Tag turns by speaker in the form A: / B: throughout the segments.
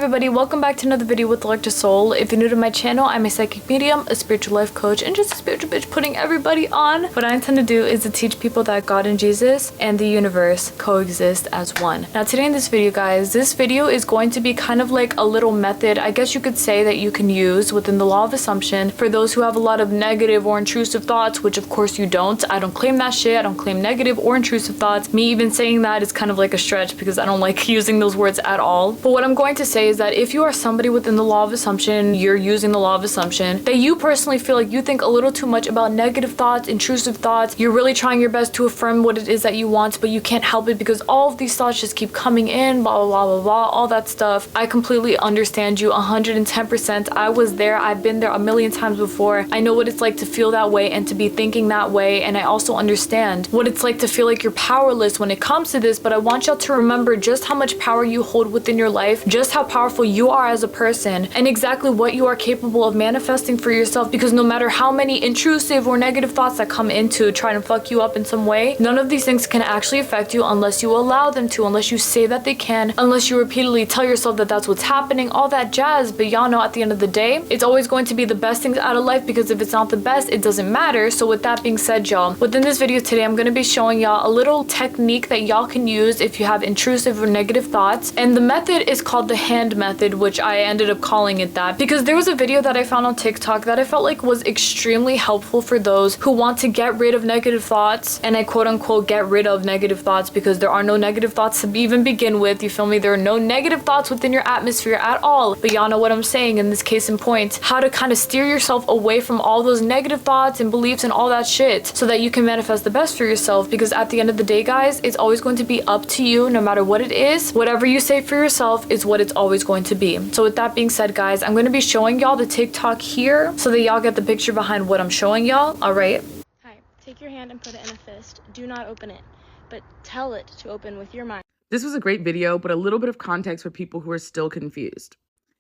A: everybody, welcome back to another video with ElectraSoul. If you're new to my channel, I'm a psychic medium, a spiritual life coach, and just a spiritual bitch putting everybody on. What I intend to do is to teach people that God and Jesus and the universe coexist as one. Now today in this video, guys, this video is going to be kind of like a little method, I guess you could say, that you can use within the law of assumption for those who have a lot of negative or intrusive thoughts, which of course you don't. I don't claim that shit. I don't claim negative or intrusive thoughts. Me even saying that is kind of like a stretch because I don't like using those words at all. But what I'm going to say is that if you are somebody within the law of assumption, you're using the law of assumption, that you personally feel like you think a little too much about negative thoughts, intrusive thoughts, you're really trying your best to affirm what it is that you want, but you can't help it because all of these thoughts just keep coming in, blah, blah, blah, blah, blah, all that stuff. I completely understand you 110%. I was there. I've been there a million times before. I know what it's like to feel that way and to be thinking that way. And I also understand what it's like to feel like you're powerless when it comes to this, but I want y'all to remember just how much power you hold within your life, just how powerful you are as a person, and exactly what you are capable of manifesting for yourself, because no matter how many intrusive or negative thoughts that come in to try to fuck you up in some way, none of these things can actually affect you unless you allow them to, unless you say that they can, unless you repeatedly tell yourself that that's what's happening, all that jazz. But y'all know at the end of the day, it's always going to be the best things out of life, because if it's not the best, it doesn't matter. So with that being said, y'all, within this video today, I'm going to be showing y'all a little technique that y'all can use if you have intrusive or negative thoughts. And the method is called the hand method, which I ended up calling it that because there was a video that I found on TikTok that I felt like was extremely helpful for those who want to get rid of negative thoughts. And I quote unquote get rid of negative thoughts because there are no negative thoughts to even begin with. You feel me? There are no negative thoughts within your atmosphere at all. But y'all know what I'm saying in this case in point, how to kind of steer yourself away from all those negative thoughts and beliefs and all that shit so that you can manifest the best for yourself. Because at the end of the day, guys, it's always going to be up to you no matter what it is. Whatever you say for yourself is what it's always going to be. So with that being said, guys, I'm going to be showing y'all the TikTok here so that y'all get the picture behind what I'm showing y'all. All right.
B: Hi, take your hand and put it in a fist. Do not open it, but tell it to open with your mind.
C: This was a great video, but a little bit of context for people who are still confused.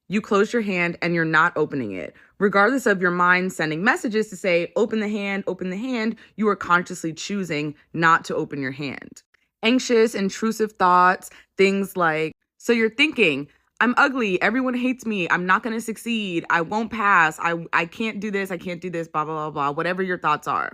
C: You close your hand and you're not opening it. Regardless of your mind sending messages to say, open the hand, you are consciously choosing not to open your hand. Anxious, intrusive thoughts, things like, so you're thinking, I'm ugly, everyone hates me, I'm not gonna succeed, I won't pass, I can't do this, blah, blah, blah, blah, whatever your thoughts are.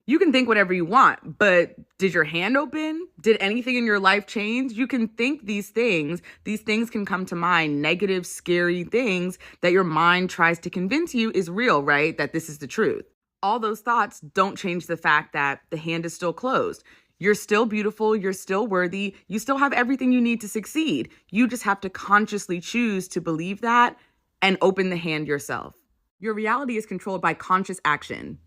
C: You can think whatever you want, but did your hand open? Did anything in your life change? You can think these things. These things can come to mind, negative, scary things that your mind tries to convince you is real, right? That this is the truth. All those thoughts don't change the fact that the hand is still closed. You're still beautiful, you're still worthy, you still have everything you need to succeed. You just have to consciously choose to believe that and open the hand yourself. Your reality is controlled by conscious action.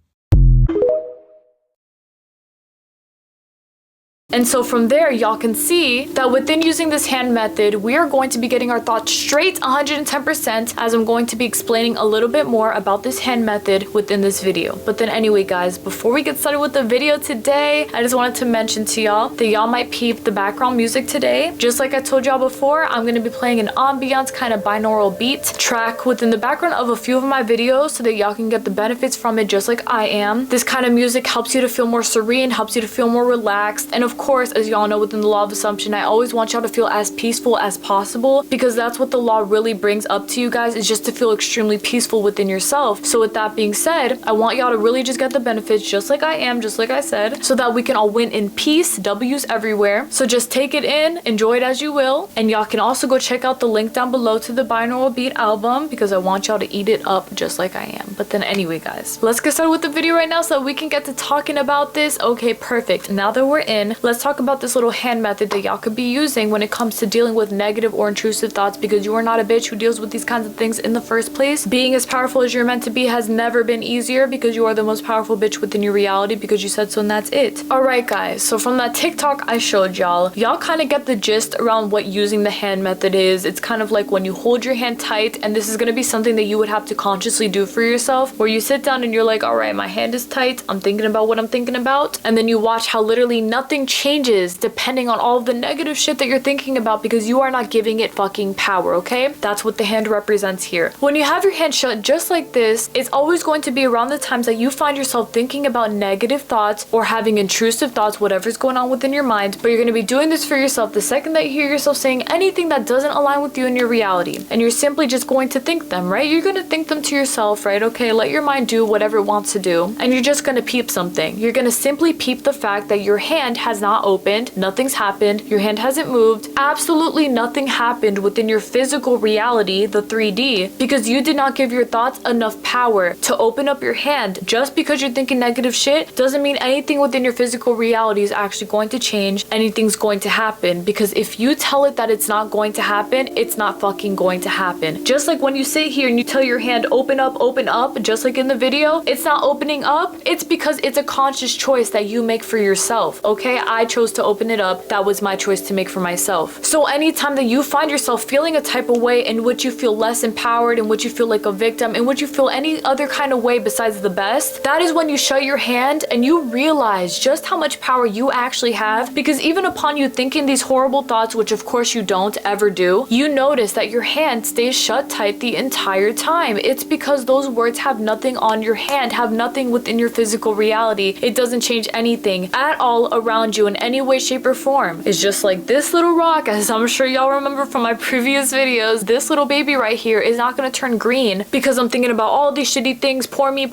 A: And so from there, y'all can see that within using this hand method, we are going to be getting our thoughts straight 110%, as I'm going to be explaining a little bit more about this hand method within this video. But then anyway, guys, before we get started with the video today, I just wanted to mention to y'all that y'all might peep the background music today. Just like I told y'all before, I'm going to be playing an ambiance kind of binaural beat track within the background of a few of my videos so that y'all can get the benefits from it just like I am. This kind of music helps you to feel more serene, helps you to feel more relaxed, and of course, as y'all know, within the law of assumption, I always want y'all to feel as peaceful as possible, because that's what the law really brings up to you guys, is just to feel extremely peaceful within yourself. So with that being said, I want y'all to really just get the benefits just like I am, just like I said, so that we can all win in peace, W's everywhere. So just take it in, enjoy it as you will, and y'all can also go check out the link down below to the binaural beat album, because I want y'all to eat it up just like I am. But then anyway, guys, let's get started with the video right now so that we can get to talking about this. Okay, perfect. Now that we're in, let's talk about this little hand method that y'all could be using when it comes to dealing with negative or intrusive thoughts, because you are not a bitch who deals with these kinds of things in the first place. Being as powerful as you're meant to be has never been easier, because you are the most powerful bitch within your reality, because you said so, and that's it. Alright, guys, so from that TikTok I showed y'all kind of get the gist around what using the hand method is. It's kind of like when you hold your hand tight, and this is going to be something that you would have to consciously do for yourself, where you sit down and you're like, alright, my hand is tight, I'm thinking about what I'm thinking about, and then you watch how literally nothing changes changes depending on all of the negative shit that you're thinking about because you are not giving it fucking power, okay? That's what the hand represents here. When you have your hand shut just like this, it's always going to be around the times that you find yourself thinking about negative thoughts or having intrusive thoughts, whatever's going on within your mind, but you're going to be doing this for yourself the second that you hear yourself saying anything that doesn't align with you in your reality. And you're simply just going to think them, right? You're going to think them to yourself, right? Okay, let your mind do whatever it wants to do. And you're just going to peep something. You're going to simply peep the fact that your hand has not opened, nothing's happened, your hand hasn't moved, absolutely nothing happened within your physical reality, the 3D, because you did not give your thoughts enough power to open up your hand. Just because you're thinking negative shit doesn't mean anything within your physical reality is actually going to change, anything's going to happen, because if you tell it that it's not going to happen, it's not fucking going to happen. Just like when you sit here and you tell your hand open up, just like in the video, it's not opening up. It's because it's a conscious choice that you make for yourself, okay? I chose to open it up. That was my choice to make for myself. So anytime that you find yourself feeling a type of way in which you feel less empowered, in which you feel like a victim, in which you feel any other kind of way besides the best, that is when you shut your hand and you realize just how much power you actually have, because even upon you thinking these horrible thoughts, which of course you don't ever do, you notice that your hand stays shut tight the entire time. It's because those words have nothing on your hand, have nothing within your physical reality. It doesn't change anything at all around you in any way, shape, or form. It's just like this little rock, as I'm sure y'all remember from my previous videos, this little baby right here is not gonna turn green because I'm thinking about all these shitty things, pour me.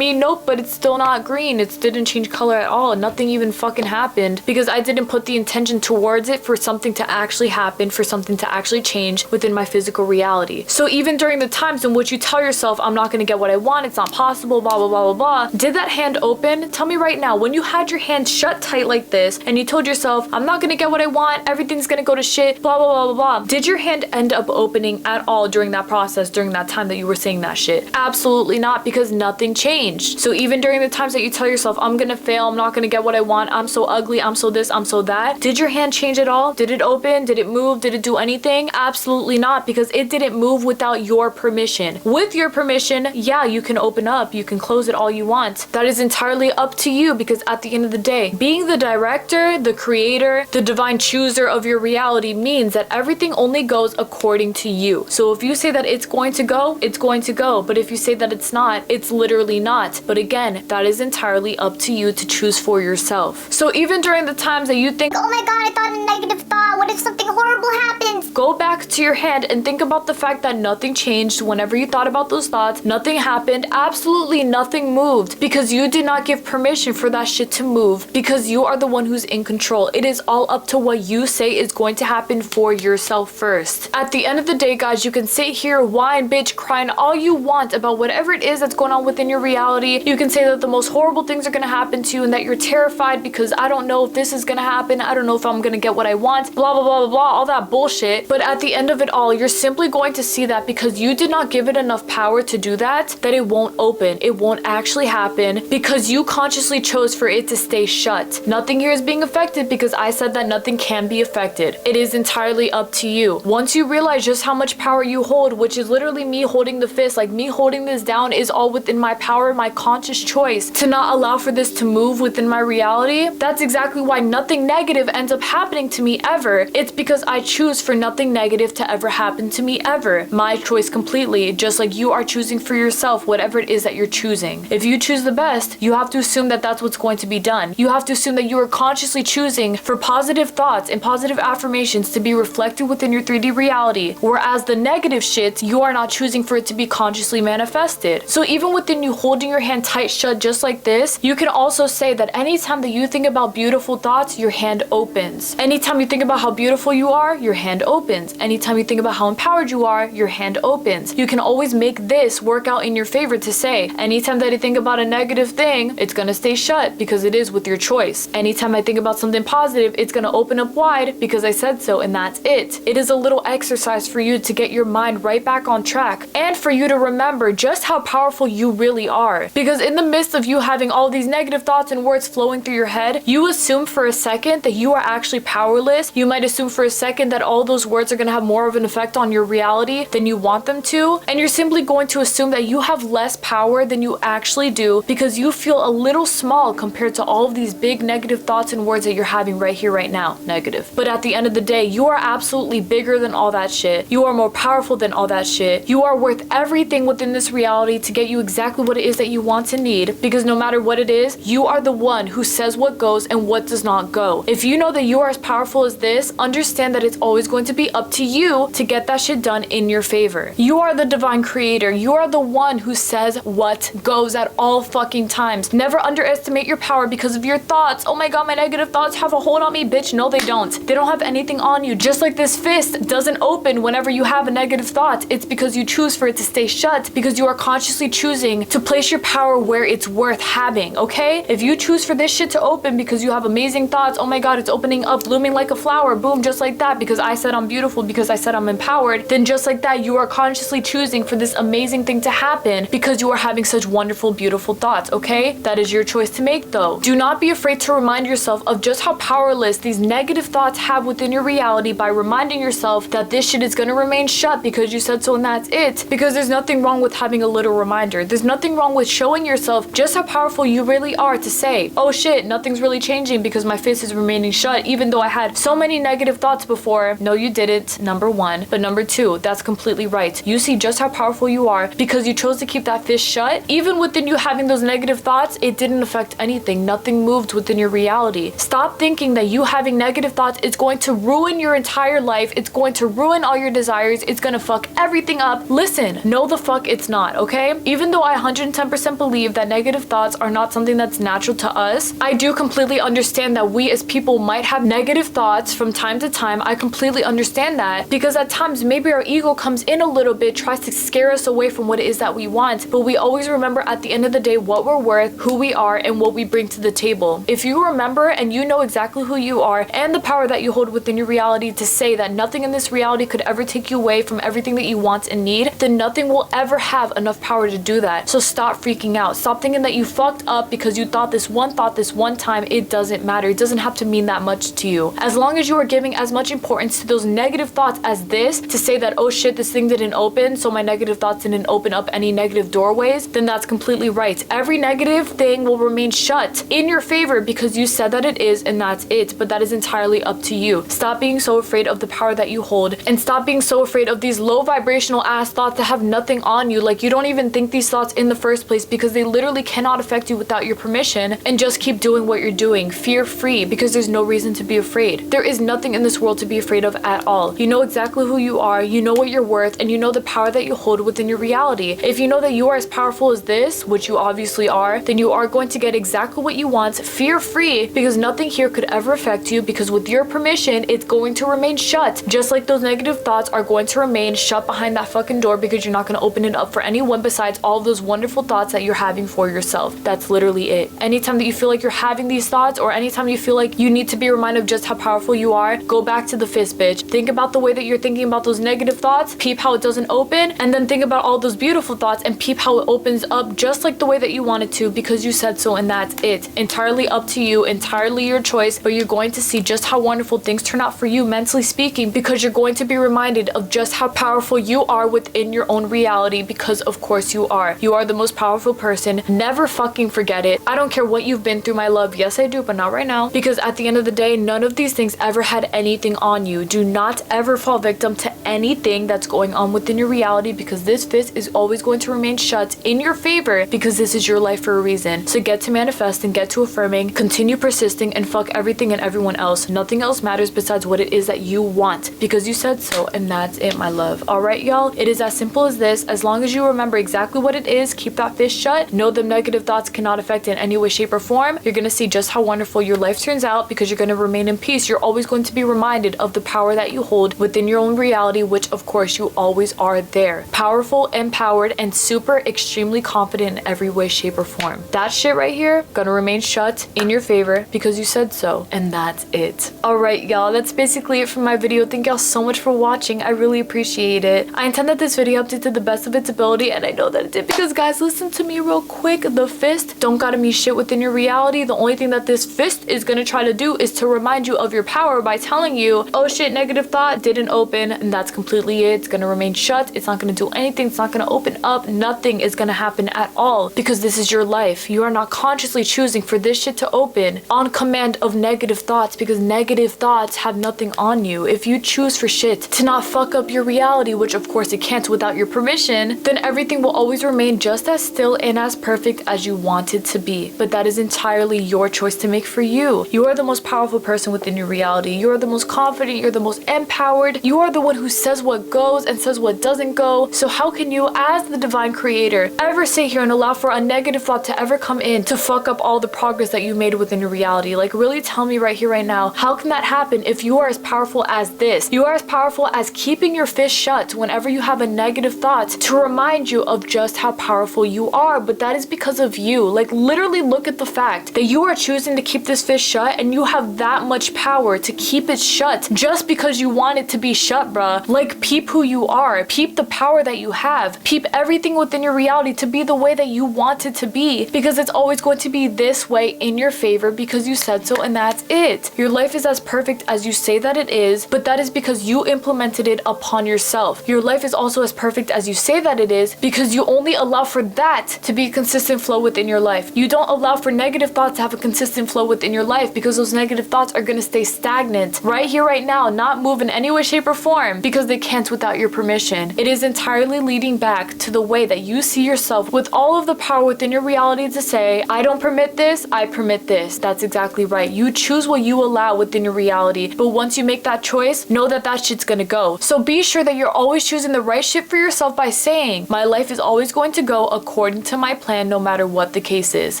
A: Nope, but it's still not green. It didn't change color at all. Nothing even fucking happened because I didn't put the intention towards it for something to actually happen, for something to actually change within my physical reality. So even during the times in which you tell yourself, I'm not gonna get what I want, it's not possible, blah, blah, blah, blah, blah, did that hand open? Tell me right now, when you had your hand shut tight like this and you told yourself, I'm not gonna get what I want, everything's gonna go to shit, blah, blah, blah, blah, blah, did your hand end up opening at all during that process, during that time that you were saying that shit? Absolutely not, because nothing changed. So even during the times that you tell yourself, I'm gonna fail, I'm not gonna get what I want, I'm so ugly, I'm so this, I'm so that, did your hand change at all? Did it open? Did it move? Did it do anything? Absolutely not, because it didn't move without your permission. With your permission, yeah, you can open up, you can close it all you want. That is entirely up to you, because at the end of the day, being the director, the creator, the divine chooser of your reality means that everything only goes according to you. So if you say that it's going to go, it's going to go. But if you say that it's not, it's literally not. But again, that is entirely up to you to choose for yourself. So even during the times that you think, oh my god, I thought a negative thought, what if something horrible happens? Go back to your hand and think about the fact that nothing changed whenever you thought about those thoughts. Nothing happened, absolutely nothing moved, because you did not give permission for that shit to move, because you are the one who's in control. It is all up to what you say is going to happen for yourself first. At the end of the day, guys, you can sit here, whine, bitch, crying all you want about whatever it is that's going on within your reality. You can say that the most horrible things are going to happen to you and that you're terrified because I don't know if this is going to happen. I don't know if I'm going to get what I want, blah, blah, blah, blah, blah, all that bullshit. But at the end of it all, you're simply going to see that because you did not give it enough power to do that it won't open. It won't actually happen because you consciously chose for it to stay shut. Nothing here is being affected because I said that nothing can be affected. It is entirely up to you. Once you realize just how much power you hold, which is literally me holding the fist, like me holding this down is all within my power, my conscious choice to not allow for this to move within my reality. That's exactly why nothing negative ends up happening to me ever. It's because I choose for nothing negative to ever happen to me ever. My choice completely, just like you are choosing for yourself whatever it is that you're choosing. If you choose the best, you have to assume that that's what's going to be done. You have to assume that you are consciously choosing for positive thoughts and positive affirmations to be reflected within your 3D reality, whereas the negative shit, you are not choosing for it to be consciously manifested. So even within you holding your hand tight shut just like this, you can also say that anytime that you think about beautiful thoughts, your hand opens. Anytime you think about how beautiful you are, your hand opens. Anytime you think about how empowered you are, your hand opens. You can always make this work out in your favor to say, anytime that I think about a negative thing, it's gonna stay shut because it is with your choice. Anytime I think about something positive, it's gonna open up wide because I said so, and that's it. It is a little exercise for you to get your mind right back on track and for you to remember just how powerful you really are. Because in the midst of you having all these negative thoughts and words flowing through your head, you assume for a second that you are actually powerless. You might assume for a second that all those words are gonna have more of an effect on your reality than you want them to, and you're simply going to assume that you have less power than you actually do because you feel a little small compared to all of these big negative thoughts thoughts and words that you're having right here, right now, negative. But at the end of the day, you are absolutely bigger than all that shit. You are more powerful than all that shit. You are worth everything within this reality to get you exactly what it is that you want and need, because no matter what it is, you are the one who says what goes and what does not go. If you know that you are as powerful as this, understand that it's always going to be up to you to get that shit done in your favor. You are the divine creator. You are the one who says what goes at all fucking times. Never underestimate your power because of your thoughts. Oh my god, my negative thoughts have a hold on me, bitch. No, they don't. They don't have anything on you. Just like this fist doesn't open whenever you have a negative thought. It's because you choose for it to stay shut, because you are consciously choosing to place your power where it's worth having, okay? If you choose for this shit to open because you have amazing thoughts, oh my god, it's opening up, blooming like a flower, boom, just like that, because I said I'm beautiful, because I said I'm empowered, then just like that, you are consciously choosing for this amazing thing to happen because you are having such wonderful, beautiful thoughts, okay? That is your choice to make though. Do not be afraid to remind yourself of just how powerless these negative thoughts have within your reality by reminding yourself that this shit is gonna remain shut because you said so and that's it. Because there's nothing wrong with having a little reminder. There's nothing wrong with showing yourself just how powerful you really are to say, oh shit, nothing's really changing because my fist is remaining shut even though I had so many negative thoughts before. No, you didn't, number one. But number two, that's completely right. You see just how powerful you are because you chose to keep that fist shut. Even within you having those negative thoughts, it didn't affect anything. Nothing moved within your reality. Stop thinking that you having negative thoughts is going to ruin your entire life. It's going to ruin all your desires. It's gonna fuck everything up. Listen, no the fuck it's not, okay? Even though I 110% believe that negative thoughts are not something that's natural to us, I do completely understand that we as people might have negative thoughts from time to time. I completely understand that because at times maybe our ego comes in a little bit, tries to scare us away from what it is that we want, but we always remember at the end of the day what we're worth, who we are, and what we bring to the table. If you remember and you know exactly who you are and the power that you hold within your reality to say that nothing in this reality could ever take you away from everything that you want and need, then nothing will ever have enough power to do that. So stop freaking out. Stop thinking that you fucked up because you thought this one thought this one time. It doesn't matter. It doesn't have to mean that much to you. As long as you are giving as much importance to those negative thoughts as this, to say that, oh shit, this thing didn't open, so my negative thoughts didn't open up any negative doorways, then that's completely right. Every negative thing will remain shut in your favor because you said that it is, and that's it. But that is entirely up to you. Stop being so afraid of the power that you hold, and stop being so afraid of these low vibrational ass thoughts that have nothing on you. Like, you don't even think these thoughts in the first place because they literally cannot affect you without your permission, and just keep doing what you're doing fear free because there's no reason to be afraid. There is nothing in this world to be afraid of at all. You know exactly who you are, you know what you're worth, and you know the power that you hold within your reality. If you know that you are as powerful as this, which you obviously are, then you are going to get exactly what you want fear free because nothing here could ever affect you, because with your permission it's going to remain shut, just like those negative thoughts are going to remain shut behind that fucking door because you're not going to open it up for anyone besides all of those wonderful thoughts that you're having for yourself. That's literally it. Anytime that you feel like you're having these thoughts, or anytime you feel like you need to be reminded of just how powerful you are, go back to the fist, bitch. Think about the way that you're thinking about those negative thoughts, peep how it doesn't open, and then think about all those beautiful thoughts and peep how it opens up just like the way that you want it to because you said so, and that's it. Entirely up to you, entirely your choice, but you're going to see just how wonderful things turn out for you mentally speaking because you're going to be reminded of just how powerful you are within your own reality, because of course you are. You are the most powerful person. Never fucking forget it. I don't care what you've been through, my love. Yes, I do, but not right now, because at the end of the day, none of these things ever had anything on you. Do not ever fall victim to anything that's going on within your reality, because this fist is always going to remain shut in your favor because this is your life for a reason. So get to manifesting, get to affirming, continue persisting, and fuck everything and everyone else. Nothing else matters besides what it is that you want because you said so, and that's it, my love. All right, y'all, it is as simple as this. As long as you remember exactly what it is, keep that fist shut, know them negative thoughts cannot affect in any way, shape, or form. You're gonna see just how wonderful your life turns out because you're gonna remain in peace. You're always going to be reminded of the power that you hold within your own reality, which of course you always are there. Powerful, empowered, and super extremely confident in every way, shape, or form. That shit right here gonna remain shut in your favor because you said so, and that's it. All right, y'all, that's basically it for my video. Thank y'all so much for watching. I really appreciate it. I intend that this video helped you to the best of its ability, and I know that it did because, guys, listen to me real quick. The fist don't gotta mean shit within your reality. The only thing that this fist is gonna try to do is to remind you of your power by telling you, oh shit, negative thought didn't open, and that's completely it. It's gonna remain shut. It's not gonna do anything. It's not gonna open up. Nothing is gonna happen at all because this is your life. You are not consciously choosing for this shit to open on command of negative thoughts, because negative thoughts have nothing on you. If you choose for shit to not fuck up your reality, which of course it can't without your permission, then everything will always remain just as still and as perfect as you want it to be. But that is entirely your choice to make for you. You are the most powerful person within your reality. You are the most confident. You're the most empowered. You are the one who says what goes and says what doesn't go. So how can you, as the divine creator, ever sit here and allow for a negative thought to ever come in to fuck up all the progress that you made within your reality? Like, really tell me right here, right now, how can that happen if you are as powerful as this? You are as powerful as keeping your fist shut whenever you have a negative thought to remind you of just how powerful you are. But that is because of you. Like, literally look at the fact that you are choosing to keep this fist shut, and you have that much power to keep it shut just because you want it to be shut, bruh. Like, peep who you are. Peep the power that you have. Peep everything within your reality to be the way that you want it to be, because it's always going to be this way in your favor because you said so, and that's it. Your life is as perfect as you say that it is, but that is because you implemented it upon yourself. Your life is also as perfect as you say that it is because you only allow for that to be a consistent flow within your life. You don't allow for negative thoughts to have a consistent flow within your life, because those negative thoughts are going to stay stagnant right here, right now, not move in any way, shape, or form, because they can't without your permission. It is entirely leading back to the way that you see yourself with all of the power within your reality to say, I don't permit this, I permit this. That's exactly right. You choose what you allow within your reality, but once you make that choice, know that that shit's gonna go. So be sure that you're always choosing the right shit for yourself by saying, my life is always going to go according to my plan, no matter what the case is.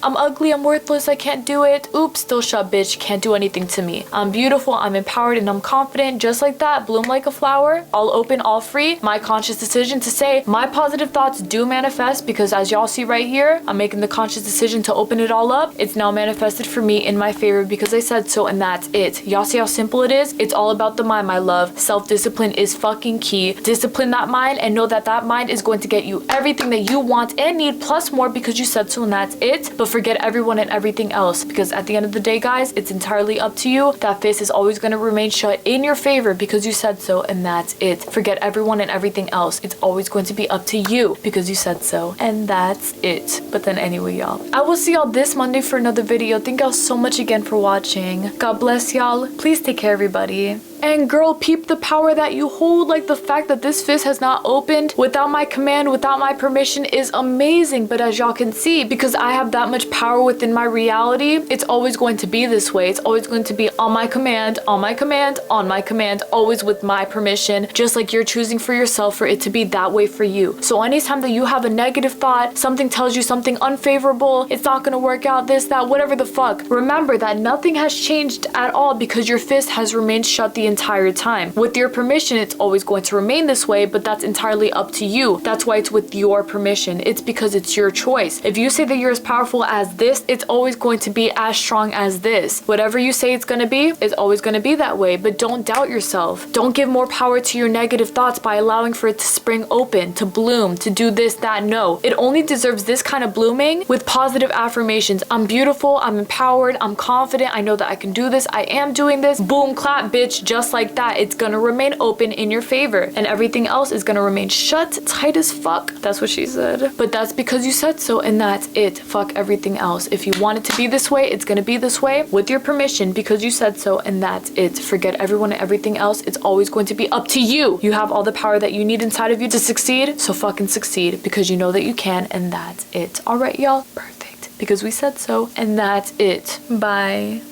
A: I'm ugly, I'm worthless, I can't do it. Oops, still shut, bitch, can't do anything to me. I'm beautiful, I'm empowered, and I'm confident. Just like that, bloom like a flower, all open, all free. My conscious decision to say, my positive thoughts do manifest, because as y'all see right here, I'm making the conscious decision to open it all up. It's now manifested for me in my favor because I said so, and that's it. Y'all see how simple it is? It's all about the mind, my love. Self-discipline is fucking key. Discipline that mind and know that that mind is going to get you everything that you want and need, plus more, because you said so, and that's it. But forget everyone and everything else, because at the end of the day, guys, it's entirely up to you. That fist is always going to remain shut in your favor because you said so, and that's it. Forget everyone and everything else. It's always going to be up to you because you said so, and that's it. But then anyway, y'all, I will see y'all this Monday for another video. Thank y'all so much again for watching. God bless y'all. Please take care, everybody. And girl, peep the power that you hold. Like, the fact that this fist has not opened without my command, without my permission, is amazing. But as y'all can see, because I have that much power within my reality, it's always going to be this way. It's always going to be on my command, on my command, on my command, always with my permission, just like you're choosing for yourself for it to be that way for you. So anytime that you have a negative thought, something tells you something unfavorable, it's not gonna work out, this, that, whatever the fuck, remember that nothing has changed at all, because your fist has remained shut the entire time. With your permission, it's always going to remain this way, but that's entirely up to you. That's why it's with your permission. It's because it's your choice. If you say that you're as powerful as this, it's always going to be as strong as this. Whatever you say it's gonna be, it's always gonna be that way. But don't doubt yourself. Don't give more power to your negative thoughts by allowing for it to spring open, to bloom, to do this, that. No, it only deserves this kind of blooming with positive affirmations. I'm beautiful, I'm empowered, I'm confident, I know that I can do this, I am doing this. Boom, clap, bitch. Just like that, it's gonna remain open in your favor, and everything else is gonna remain shut tight as fuck. That's what she said. But that's because you said so, and that's it. Fuck everything else. If you want it to be this way, it's gonna be this way with your permission because you said so, and that's it. Forget everyone and everything else. It's always going to be up to you. You have all the power that you need inside of you to succeed, so fucking succeed, because you know that you can, and that's it. All right, y'all. Perfect. Because we said so, and that's it. Bye.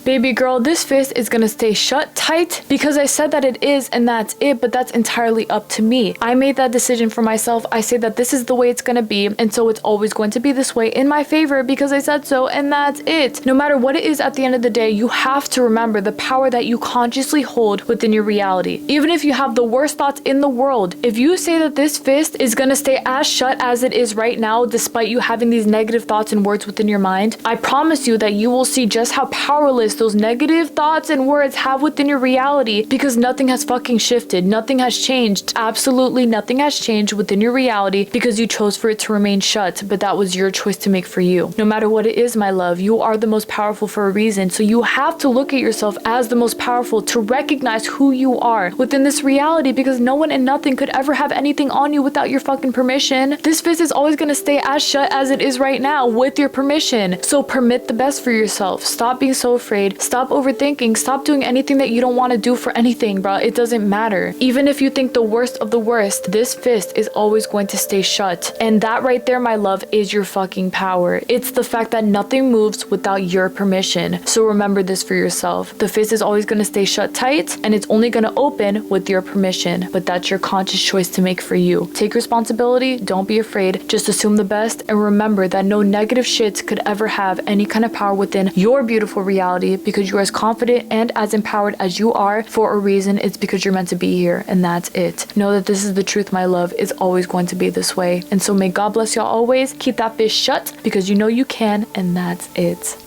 A: Baby girl, this fist is gonna stay shut tight because I said that it is, and that's it, but that's entirely up to me. I made that decision for myself. I say that this is the way it's gonna be, and so it's always going to be this way in my favor because I said so, and that's it. No matter what it is at the end of the day, you have to remember the power that you consciously hold within your reality. Even if you have the worst thoughts in the world, if you say that this fist is gonna stay as shut as it is right now, despite you having these negative thoughts and words within your mind, I promise you that you will see just how powerless fist those negative thoughts and words have within your reality, because nothing has fucking shifted. Nothing has changed. Absolutely nothing has changed within your reality because you chose for it to remain shut, but that was your choice to make for you. No matter what it is, my love, you are the most powerful for a reason. So you have to look at yourself as the most powerful, to recognize who you are within this reality, because no one and nothing could ever have anything on you without your fucking permission. This fist is always going to stay as shut as it is right now with your permission. So permit the best for yourself. Stop being so afraid. Stop overthinking. Stop doing anything that you don't want to do for anything, bro. It doesn't matter. Even if you think the worst of the worst, this fist is always going to stay shut. And that right there, my love, is your fucking power. It's the fact that nothing moves without your permission. So remember this for yourself. The fist is always going to stay shut tight, and it's only going to open with your permission. But that's your conscious choice to make for you. Take responsibility. Don't be afraid. Just assume the best, and remember that no negative shit could ever have any kind of power within your beautiful reality, because you're as confident and as empowered as you are for a reason. It's because you're meant to be here, and that's it. Know that this is the truth, my love. It's always going to be this way. And so may God bless y'all always. Keep that fist shut, because you know you can, and that's it.